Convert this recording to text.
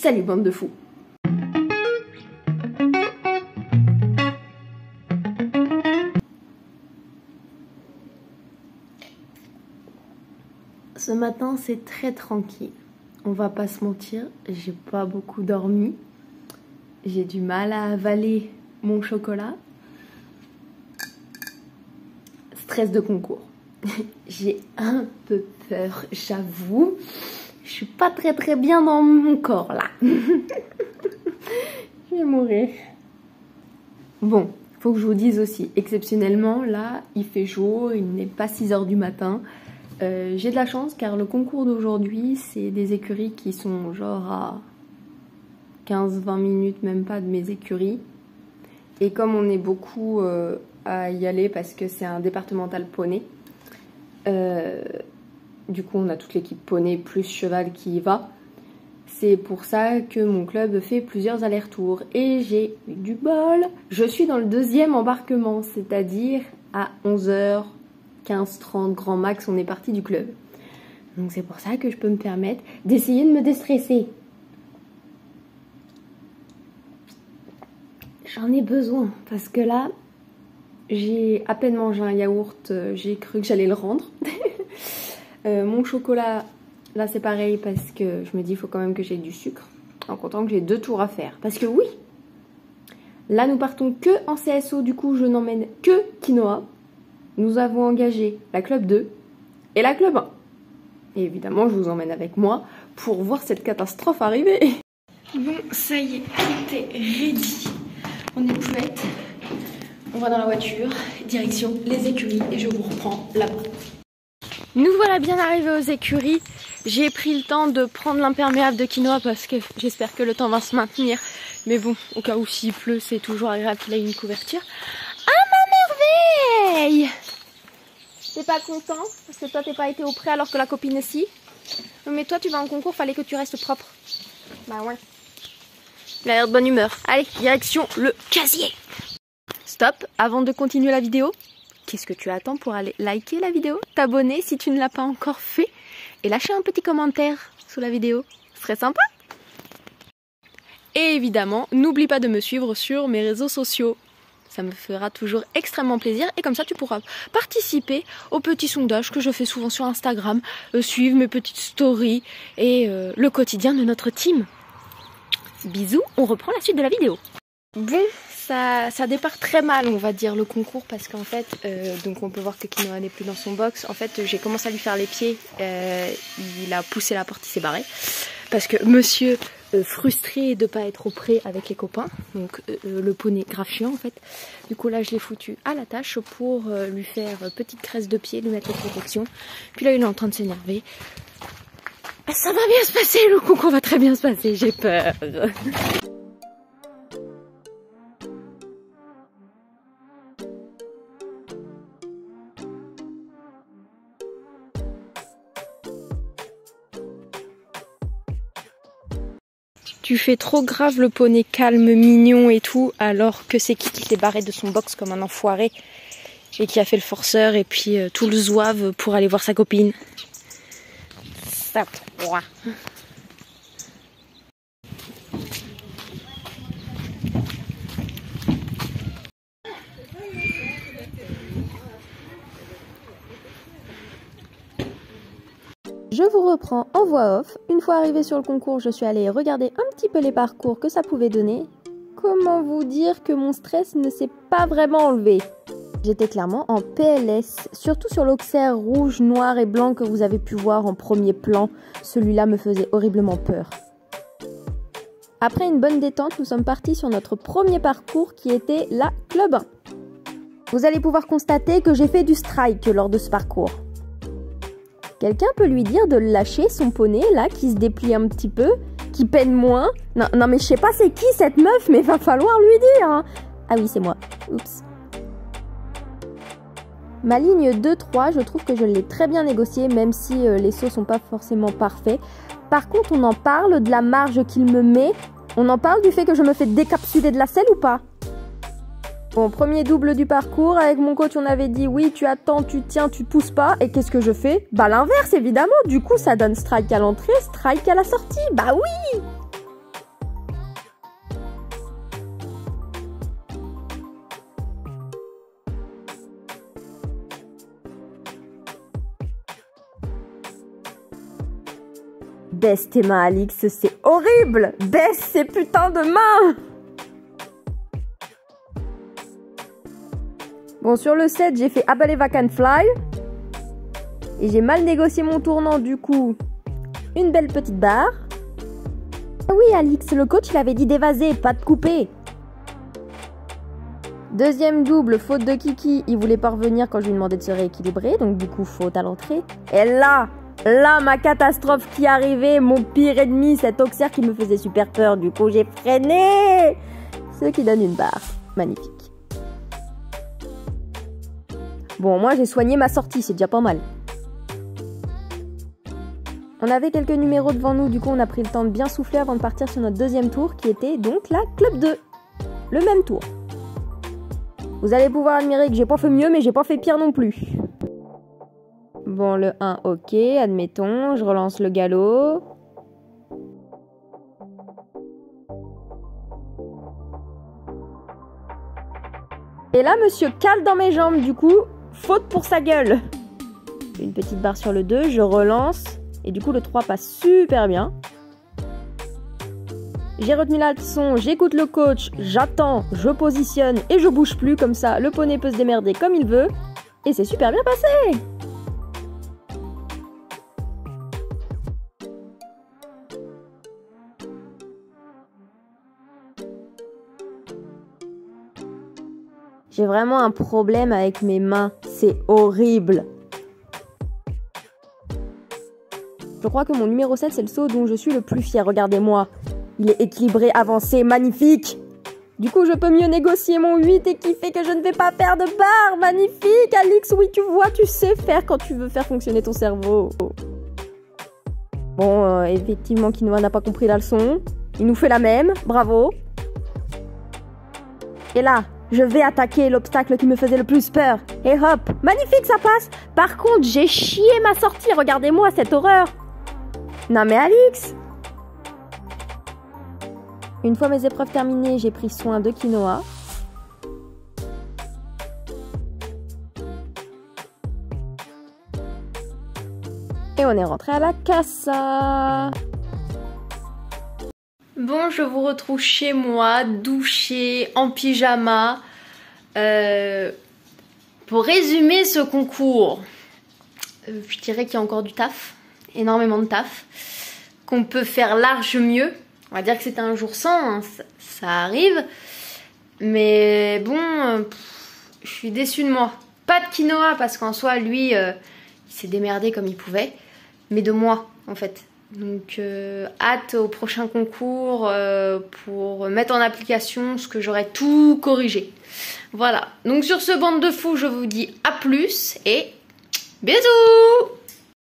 Salut bande de fous. Ce matin c'est très tranquille, on va pas se mentir, j'ai pas beaucoup dormi, j'ai du mal à avaler mon chocolat. Stress de concours, j'ai un peu peur, j'avoue, je suis pas très bien dans mon corps là. Je vais mourir. Bon, faut que je vous dise aussi, exceptionnellement là il fait jour, il n'est pas 6 h du matin. J'ai de la chance car le concours d'aujourd'hui c'est des écuries qui sont genre à 15-20 minutes même pas de mes écuries. Et comme on est beaucoup à y aller parce que c'est un départemental poney, du coup on a toute l'équipe poney plus cheval qui y va. C'est pour ça que mon club fait plusieurs allers-retours et j'ai eu du bol. Je suis dans le 2e embarquement, c'est-à-dire à 11 h 15-30 grand max, on est parti du club. Donc c'est pour ça que je peux me permettre d'essayer de me déstresser. J'en ai besoin parce que là, j'ai à peine mangé un yaourt, j'ai cru que j'allais le rendre. Mon chocolat, là c'est pareil parce que je me dis il faut quand même que j'ai du sucre. En comptant que j'ai 2 tours à faire. Parce que oui, là nous partons que en CSO, du coup je n'emmène que quinoa. Nous avons engagé la club 2 et la club 1. Et évidemment, je vous emmène avec moi pour voir cette catastrophe arriver. Bon, ça y est, tout est ready. On est prête. On va dans la voiture, direction les écuries et je vous reprends là-bas. Nous voilà bien arrivés aux écuries. J'ai pris le temps de prendre l'imperméable de quinoa parce que j'espère que le temps va se maintenir. Mais bon, au cas où s'il pleut, c'est toujours agréable qu'il ait une couverture. Hey, t'es pas content parce que toi t'es pas été au pré alors que la copine aussi. Mais toi tu vas en concours, fallait que tu restes propre. Bah ouais. Il a l'air de bonne humeur. Allez, direction le casier. Stop, avant de continuer la vidéo, qu'est-ce que tu attends pour aller liker la vidéo, t'abonner si tu ne l'as pas encore fait et lâcher un petit commentaire sous la vidéo, ce serait sympa. Et évidemment, n'oublie pas de me suivre sur mes réseaux sociaux. Ça me fera toujours extrêmement plaisir et comme ça tu pourras participer aux petits sondages que je fais souvent sur Instagram, suivre mes petites stories et le quotidien de notre team. Bisous, on reprend la suite de la vidéo. Bon, ça départ très mal on va dire le concours parce qu'en fait, donc on peut voir que Quinoa n'est plus dans son box. En fait j'ai commencé à lui faire les pieds, il a poussé la porte, il s'est barré. Parce que monsieur, frustré de ne pas être au pré avec les copains, donc le poney grave chiant en fait. Du coup là je l'ai foutu à la tâche pour lui faire petite cresse de pied, lui mettre les protections. Puis là il est en train de s'énerver. Ça va bien se passer, le concours va très bien se passer, j'ai peur. Tu fais trop grave le poney calme, mignon et tout, alors que c'est qui s'est barré de son box comme un enfoiré et qui a fait le forceur et puis tout le zouave pour aller voir sa copine. Ça pourra. Je vous reprends en voix off. Une fois arrivée sur le concours, je suis allée regarder un petit peu les parcours que ça pouvait donner. Comment vous dire que mon stress ne s'est pas vraiment enlevé? J'étais clairement en PLS, surtout sur l'auxerre rouge, noir et blanc que vous avez pu voir en premier plan. Celui-là me faisait horriblement peur. Après une bonne détente, nous sommes partis sur notre premier parcours qui était la Club 1. Vous allez pouvoir constater que j'ai fait du strike lors de ce parcours. Quelqu'un peut lui dire de lâcher son poney là qui se déplie un petit peu, qui peine moins. Non mais je sais pas c'est qui cette meuf, mais va falloir lui dire hein. Ah oui c'est moi, oups. Ma ligne 2-3, je trouve que je l'ai très bien négociée, même si les sauts sont pas forcément parfaits. Par contre on en parle de la marge qu'il me met, on en parle du fait que je me fais décapsuler de la selle ou pas? Bon, premier double du parcours, avec mon coach on avait dit oui tu attends, tu tiens, tu pousses pas, et qu'est-ce que je fais? Bah l'inverse évidemment, du coup ça donne strike à l'entrée, strike à la sortie, bah oui! Baisse tes mains, Alix, c'est horrible. Baisse ces putains de mains. Bon, sur le 7, j'ai fait Abale Vacan Fly. Et j'ai mal négocié mon tournant, du coup. Une belle petite barre. Ah oui, Alix, le coach, il avait dit d'évaser, pas de couper. Deuxième double, faute de Kiki. Il voulait pas revenir quand je lui demandais de se rééquilibrer. Donc, du coup, faute à l'entrée. Et là, ma catastrophe qui arrivait. Mon pire ennemi, cet Auxerre qui me faisait super peur. Du coup, j'ai freiné. Ce qui donne une barre. Magnifique. Bon, moi, j'ai soigné ma sortie. C'est déjà pas mal. On avait quelques numéros devant nous, du coup on a pris le temps de bien souffler avant de partir sur notre deuxième tour qui était donc la Club 2. Le même tour. Vous allez pouvoir admirer que j'ai pas fait mieux mais j'ai pas fait pire non plus. Bon, le 1, ok, admettons, je relance le galop. Et là monsieur cale dans mes jambes, du coup, faute pour sa gueule. Une petite barre sur le 2, je relance. Et du coup, le 3 passe super bien. J'ai retenu la leçon, j'écoute le coach, j'attends, je positionne et je bouge plus. Comme ça, le poney peut se démerder comme il veut. Et c'est super bien passé. J'ai vraiment un problème avec mes mains. C'est horrible. Je crois que mon numéro 7, c'est le saut dont je suis le plus fier. Regardez-moi. Il est équilibré, avancé, magnifique. Du coup, je peux mieux négocier mon 8 et qui fait que je ne vais pas faire de barre. Magnifique, Alix. Oui, tu vois, tu sais faire quand tu veux faire fonctionner ton cerveau. Bon, effectivement, Quinoa n'a pas compris la leçon. Il nous fait la même. Bravo. Et là, je vais attaquer l'obstacle qui me faisait le plus peur. Et hop, magnifique, ça passe. Par contre, j'ai chié ma sortie. Regardez-moi cette horreur. Non mais Alix! Une fois mes épreuves terminées, j'ai pris soin de Quinoa. Et on est rentré à la casa. Bon, je vous retrouve chez moi, douchée, en pyjama. Pour résumer ce concours, je dirais qu'il y a encore du taf. Énormément de taf, qu'on peut faire large mieux. On va dire que c'était un jour sans, hein, ça arrive. Mais bon, je suis déçue de moi. Pas de Quinoa, parce qu'en soi, lui, il s'est démerdé comme il pouvait. Mais de moi, en fait. Donc, hâte au prochain concours pour mettre en application ce que j'aurais tout corrigé. Voilà. Donc, sur ce, bande de fous, je vous dis à plus et bisous!